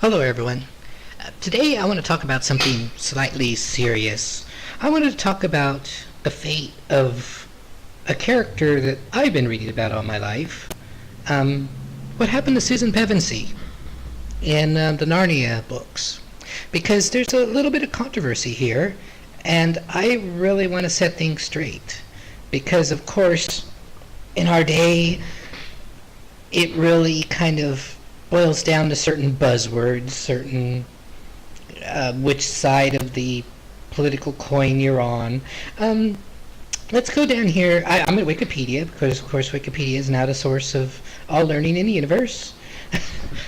Hello, everyone. Today I want to talk about something slightly serious. I want to talk about the fate of a character that I've been reading about all my life. What happened to Susan Pevensie in the Narnia books? Because there's a little bit of controversy here, and I really want to set things straight. Because, of course, in our day, it really kind of boils down to certain buzzwords, certain which side of the political coin you're on. Let's go down here. I'm at Wikipedia because, of course, Wikipedia is now the source of all learning in the universe.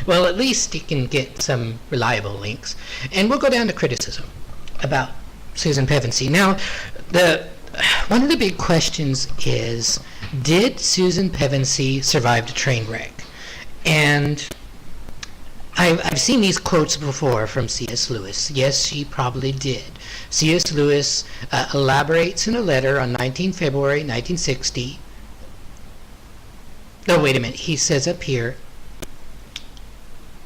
Well, at least you can get some reliable links. And we'll go down to criticism about Susan Pevensie. Now, one of the big questions is, did Susan Pevensie survive the train wreck? And I've seen these quotes before from C.S. Lewis. Yes, she probably did. C.S. Lewis elaborates in a letter on 19 February 1960. No, wait a minute. He says up here,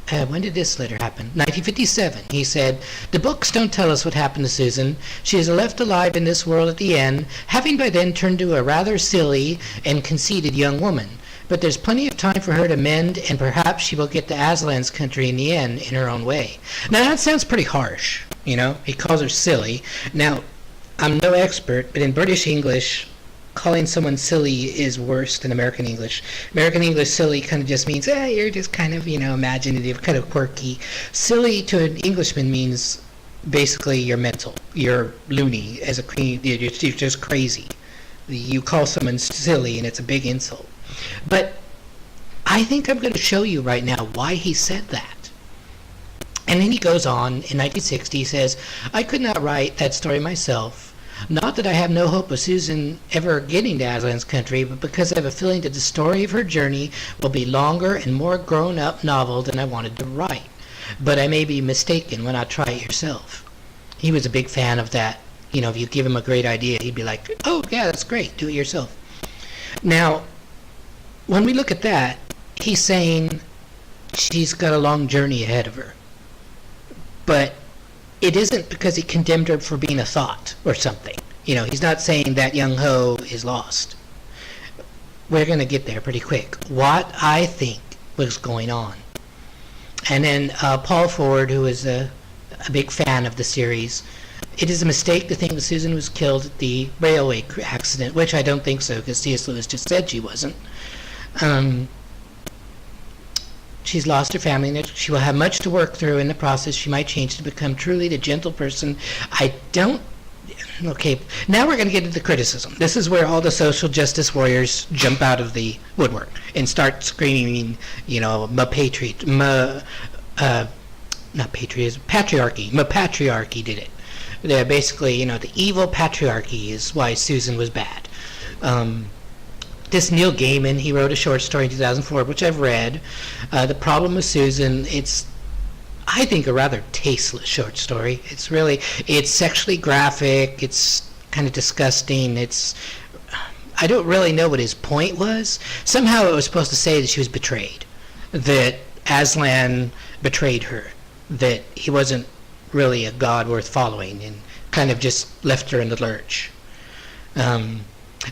when did this letter happen? 1957. He said, "The books don't tell us what happened to Susan. She is left alive in this world at the end, having by then turned to a rather silly and conceited young woman. But there's plenty of time for her to mend, and perhaps she will get to Aslan's country in the end in her own way." Now, that sounds pretty harsh, you know? He calls her silly. Now, I'm no expert, but in British English, calling someone silly is worse than American English. American English, silly kind of just means, you're just kind of, imaginative, kind of quirky. Silly to an Englishman means basically you're mental. You're loony, you're just crazy. You call someone silly, and it's a big insult. But I think I'm going to show you right now why he said that. And then he goes on, in 1960, he says, "I could not write that story myself. Not that I have no hope of Susan ever getting to Aslan's country, but because I have a feeling that the story of her journey will be longer and more grown-up novel than I wanted to write. But I may be mistaken when I try it yourself." He was a big fan of that. If you give him a great idea, he'd be like, "Oh, yeah, that's great. Do it yourself." Now, when we look at that, he's saying she's got a long journey ahead of her. But it isn't because he condemned her for being a thought or something. He's not saying that young ho is lost. We're going to get there pretty quick. What I think was going on. And then Paul Ford, who is a big fan of the series, "It is a mistake to think that Susan was killed at the railway accident," which I don't think so, because C.S. Lewis just said she wasn't. She's lost her family, and she will have much to work through. In the process, she might change to become truly the gentle person. Okay, now we're going to get into the criticism. This is where all the social justice warriors jump out of the woodwork and start screaming, patriarchy did it. They're basically, the evil patriarchy is why Susan was bad. This Neil Gaiman, he wrote a short story in 2004, which I've read. The Problem with Susan, it's, I think, a rather tasteless short story. It's sexually graphic, it's kind of disgusting, I don't really know what his point was. Somehow it was supposed to say that she was betrayed, that Aslan betrayed her, that he wasn't really a god worth following, and kind of just left her in the lurch.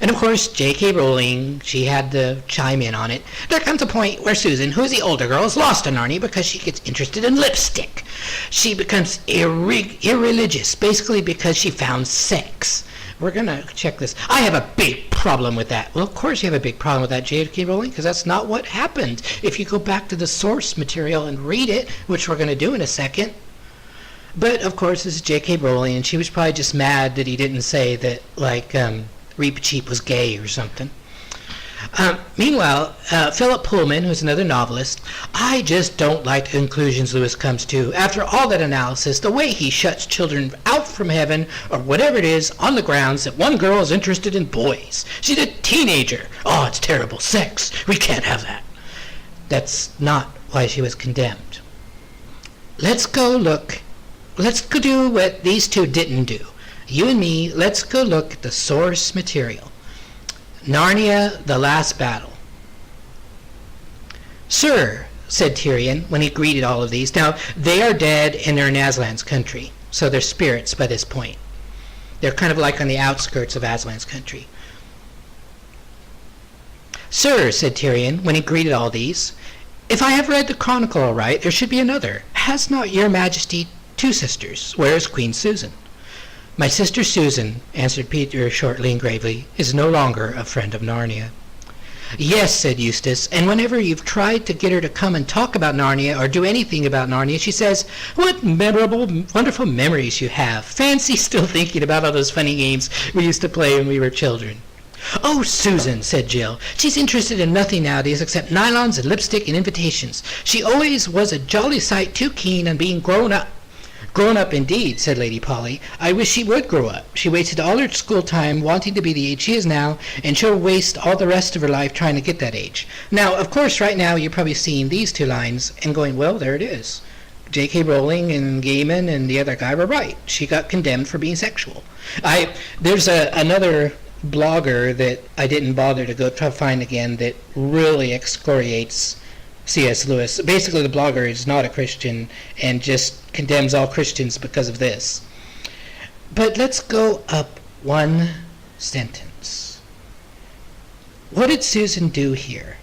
And of course, J.K. Rowling, she had to chime in on it. There comes a point where Susan, who is the older girl, is lost to Narnia because she gets interested in lipstick. She becomes irreligious, basically because she found sex. We're going to check this. I have a big problem with that. Well, of course you have a big problem with that, J.K. Rowling, because that's not what happened. If you go back to the source material and read it, which we're going to do in a second. But, of course, this is J.K. Rowling, and she was probably just mad that he didn't say that, Reap Cheap was gay or something. Meanwhile, Philip Pullman, who's another novelist, "I just don't like the conclusions Lewis comes to. After all that analysis, the way he shuts children out from heaven, or whatever it is, on the grounds that one girl is interested in boys. She's a teenager. Oh, it's terrible. Sex. We can't have that." That's not why she was condemned. Let's go do what these two didn't do. You and me, let's go look at the source material. Narnia, The Last Battle. "Sir, said Tyrion when he greeted all of these. Now, they are dead and they're in Aslan's country, so they're spirits by this point. They're kind of like on the outskirts of Aslan's country. Sir, said Tyrion when he greeted all these, if I have read the chronicle aright, there should be another. Has not your majesty two sisters? Where is Queen Susan? My sister Susan, answered Peter shortly and gravely, is no longer a friend of Narnia. Yes, said Eustace, and whenever you've tried to get her to come and talk about Narnia or do anything about Narnia, she says, what memorable, wonderful memories you have. Fancy still thinking about all those funny games we used to play when we were children. Oh, Susan, said Jill. She's interested in nothing nowadays except nylons and lipstick and invitations. She always was a jolly sight too keen on being grown up. Grown up indeed, said Lady Polly. I wish she would grow up. She wasted all her school time wanting to be the age she is now, and she'll waste all the rest of her life trying to get that age. Now, of course, right now you're probably seeing these two lines and going, well, there it is. J.K. Rowling and Gaiman and the other guy were right. She got condemned for being sexual. There's another blogger that I didn't bother to go try to find again that really excoriates C.S. Lewis. Basically, the blogger is not a Christian and just condemns all Christians because of this. But let's go up one sentence. What did Susan do here?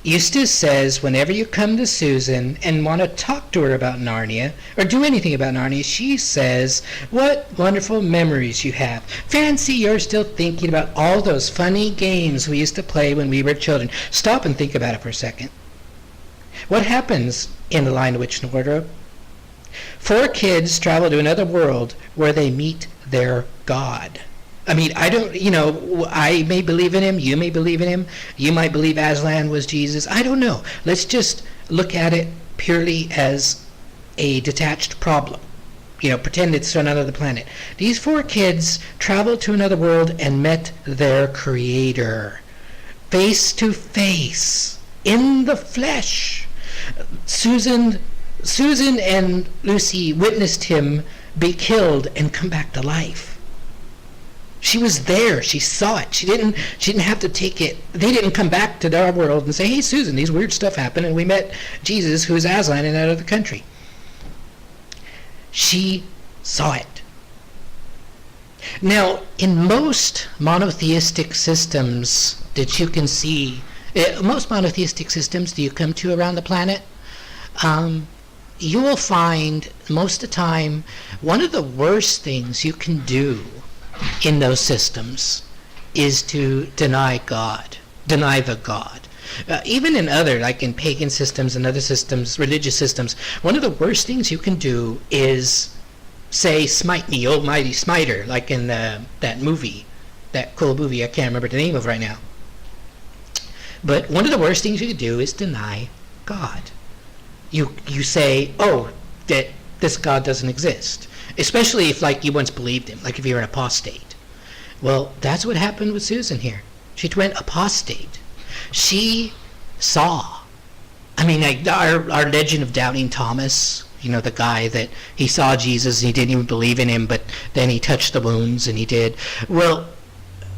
Eustace says whenever you come to Susan and want to talk to her about Narnia or do anything about Narnia, she says, what wonderful memories you have. Fancy you're still thinking about all those funny games we used to play when we were children. Stop and think about it for a second. What happens in The Lion, the Witch, and the Wardrobe? 4 kids travel to another world where they meet their God. I mean, I may believe in him, you may believe in him, you might believe Aslan was Jesus, I don't know. Let's just look at it purely as a detached problem. Pretend it's on another planet. These 4 kids traveled to another world and met their Creator, face to face, in the flesh. Susan and Lucy witnessed him be killed and come back to life. She was there. She saw it. She didn't have to take it. They didn't come back to our world and say, hey, Susan, these weird stuff happened, and we met Jesus, who is Aslan in that other country. She saw it. Now, in most monotheistic systems that you can see, most monotheistic systems that you come to around the planet, you will find most of the time one of the worst things you can do in those systems is to deny God, deny the God. Even in other, like in pagan systems and other systems, religious systems, one of the worst things you can do is say, smite me, almighty smiter, like in that movie, that cool movie I can't remember the name of right now. But one of the worst things you can do is deny God. You say, oh, that this God doesn't exist. Especially if, like, you once believed him, like if you're an apostate. Well, that's what happened with Susan here. She went apostate. She saw. I mean, like our legend of Doubting Thomas, the guy that he saw Jesus and he didn't even believe in him, but then he touched the wounds and he did. Well,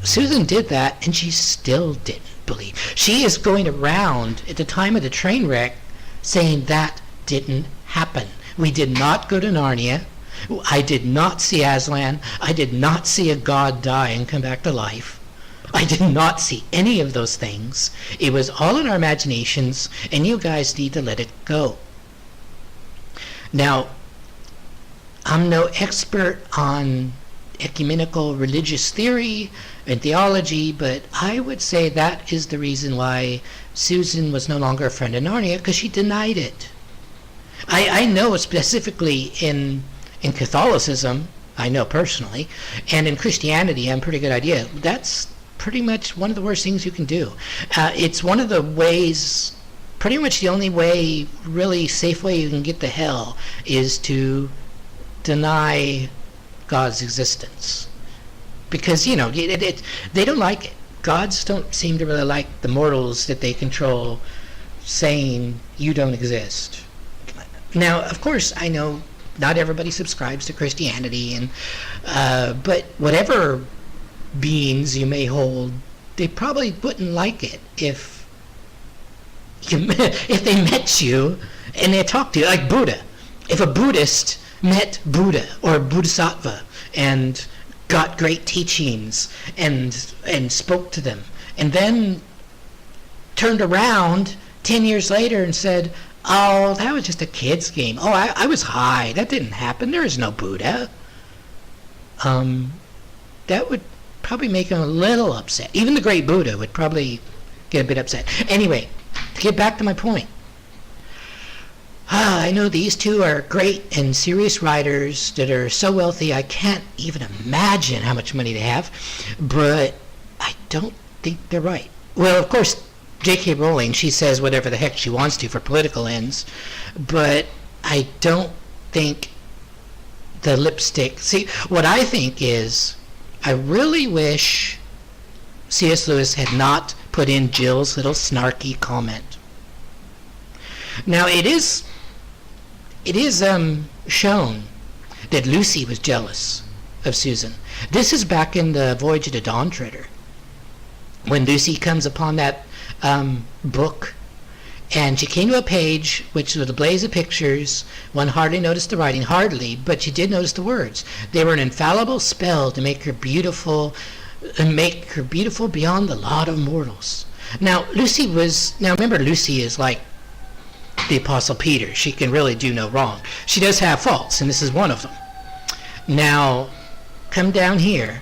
Susan did that and she still didn't believe. She is going around at the time of the train wreck saying that didn't happen. We did not go to Narnia. I did not see Aslan. I did not see a god die and come back to life. I did not see any of those things. It was all in our imaginations, and you guys need to let it go. Now, I'm no expert on ecumenical religious theory and theology, but I would say that is the reason why Susan was no longer a friend of Narnia, because she denied it. I know specifically in Catholicism, I know personally, and in Christianity, I have a pretty good idea. That's pretty much one of the worst things you can do. It's one of the ways, pretty much the only way, really safe way you can get to hell is to deny God's existence. Because, they don't like it. Gods don't seem to really like the mortals that they control saying you don't exist. Now, of course, I know not everybody subscribes to Christianity, but whatever beings you may hold, they probably wouldn't like it if if they met you and they talked to you, like Buddha. If a Buddhist met Buddha or Bodhisattva and got great teachings and spoke to them, and then turned around 10 years later and said, oh, that was just a kid's game. Oh, I was high. That didn't happen. There is no Buddha. That would probably make him a little upset. Even the great Buddha would probably get a bit upset. Anyway, to get back to my point. I know these two are great and serious writers that are so wealthy I can't even imagine how much money they have, but I don't think they're right. Well, of course, J.K. Rowling, she says whatever the heck she wants to for political ends, but I don't think the lipstick... See, what I think is, I really wish C.S. Lewis had not put in Jill's little snarky comment. Now, it is shown that Lucy was jealous of Susan. This is back in the Voyage of the Dawn Treader, when Lucy comes upon that book, and she came to a page which was a blaze of pictures. One hardly noticed the writing, hardly, but she did notice the words. They were an infallible spell to make her beautiful beyond the lot of mortals. Now, remember, Lucy is like the Apostle Peter. She can really do no wrong. She does have faults, and this is one of them. Now, come down here.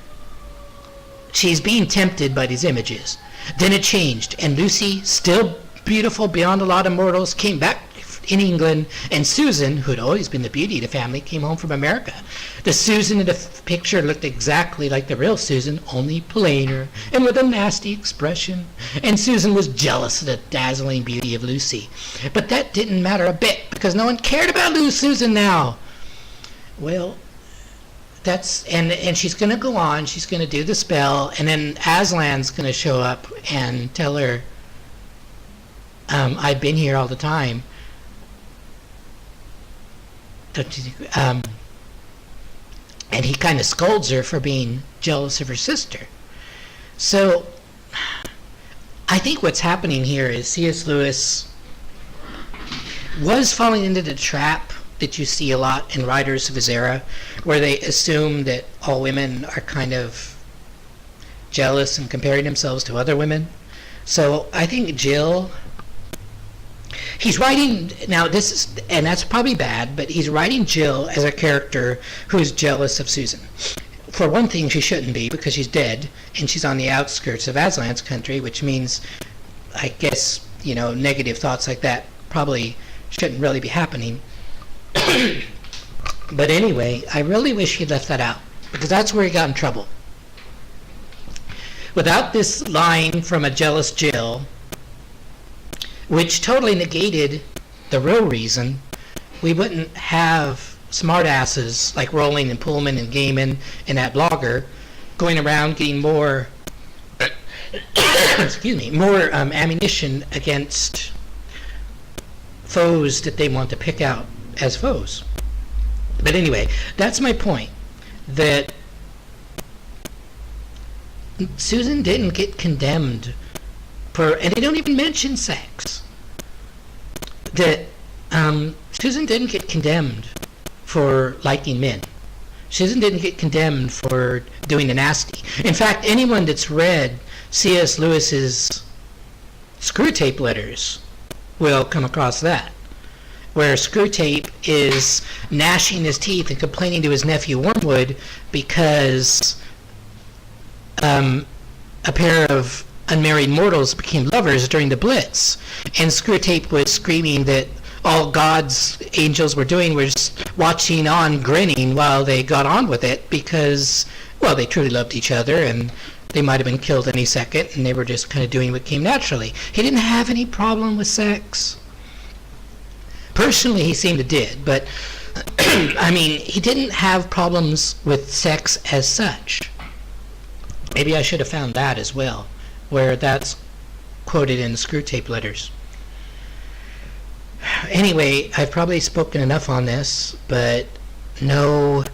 She's being tempted by these images. Then it changed, and Lucy, still beautiful beyond a lot of mortals, came back in England, and Susan, who had always been the beauty of the family, came home from America. The Susan in the picture looked exactly like the real Susan, only plainer, and with a nasty expression. And Susan was jealous of the dazzling beauty of Lucy. But that didn't matter a bit, because no one cared about Susan now. Well, and she's going to go on, she's going to do the spell, and then Aslan's going to show up and tell her, I've been here all the time. And he kind of scolds her for being jealous of her sister. So I think what's happening here is C.S. Lewis was falling into the trap that you see a lot in writers of his era, where they assume that all women are kind of jealous and comparing themselves to other women. So I think Jill... He's writing, now this is, and that's probably bad, but he's writing Jill as a character who's jealous of Susan. For one thing, she shouldn't be, because she's dead, and she's on the outskirts of Aslan's country, which means, I guess, negative thoughts like that probably shouldn't really be happening. But anyway, I really wish he left that out, because that's where he got in trouble. Without this line from a jealous Jill, which totally negated the real reason, we wouldn't have smartasses like Rowling and Pullman and Gaiman and that blogger going around getting more more ammunition against foes that they want to pick out as foes. But anyway, that's my point, that Susan didn't get condemned for, and they don't even mention sex, that Susan didn't get condemned for liking men. Susan didn't get condemned for doing the nasty. In fact, anyone that's read C.S. Lewis's Screwtape letters will come across that, where Screwtape is gnashing his teeth and complaining to his nephew Wormwood because a pair of unmarried mortals became lovers during the Blitz, and Screwtape was screaming that all God's angels were doing was watching on, grinning while they got on with it, because, well, they truly loved each other, and they might have been killed any second, and they were just kind of doing what came naturally. He didn't have any problem with sex. Personally, he seemed to did, but I mean, he didn't have problems with sex as such. Maybe I should have found that as well, where that's quoted in the Screwtape letters. Anyway, I've probably spoken enough on this, but no,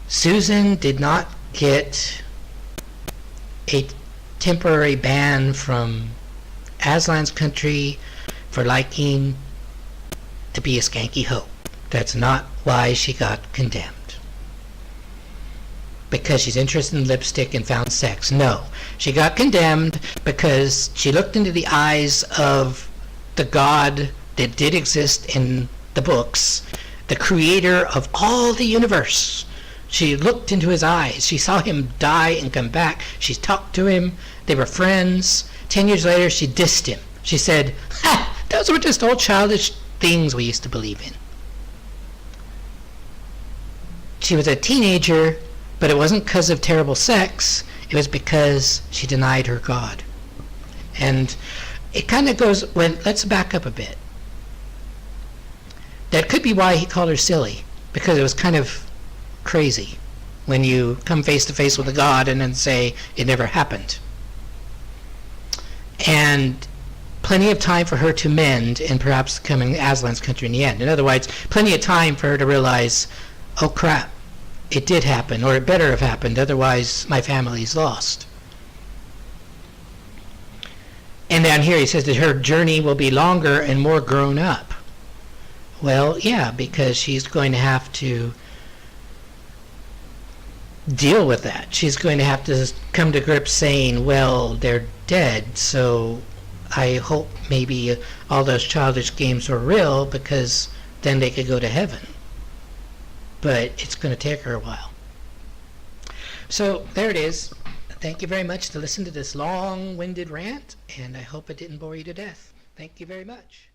Susan did not get a temporary ban from Aslan's country for liking to be a skanky hoe. That's not why she got condemned. Because she's interested in lipstick and found sex. No. She got condemned because she looked into the eyes of the God that did exist in the books, the creator of all the universe. She looked into his eyes. She saw him die and come back. She talked to him. They were friends. 10 years later, she dissed him. She said, "Ha! Those were just old childish things we used to believe in." She was a teenager, but it wasn't because of terrible sex. It was because she denied her God. And it kind of goes, well, let's back up a bit. That could be why he called her silly, because it was kind of crazy when you come face to face with a God and then say it never happened. And plenty of time for her to mend and perhaps becoming Aslan's country in the end. In other words, plenty of time for her to realize, oh crap, it did happen, or it better have happened, otherwise my family's lost. And down here he says that her journey will be longer and more grown up. Well, yeah, because she's going to have to deal with that. She's going to have to come to grips saying, well, they're dead, so I hope maybe all those childish games were real, because then they could go to heaven. But it's going to take her a while. So there it is. Thank you very much to listen to this long-winded rant, and I hope it didn't bore you to death. Thank you very much.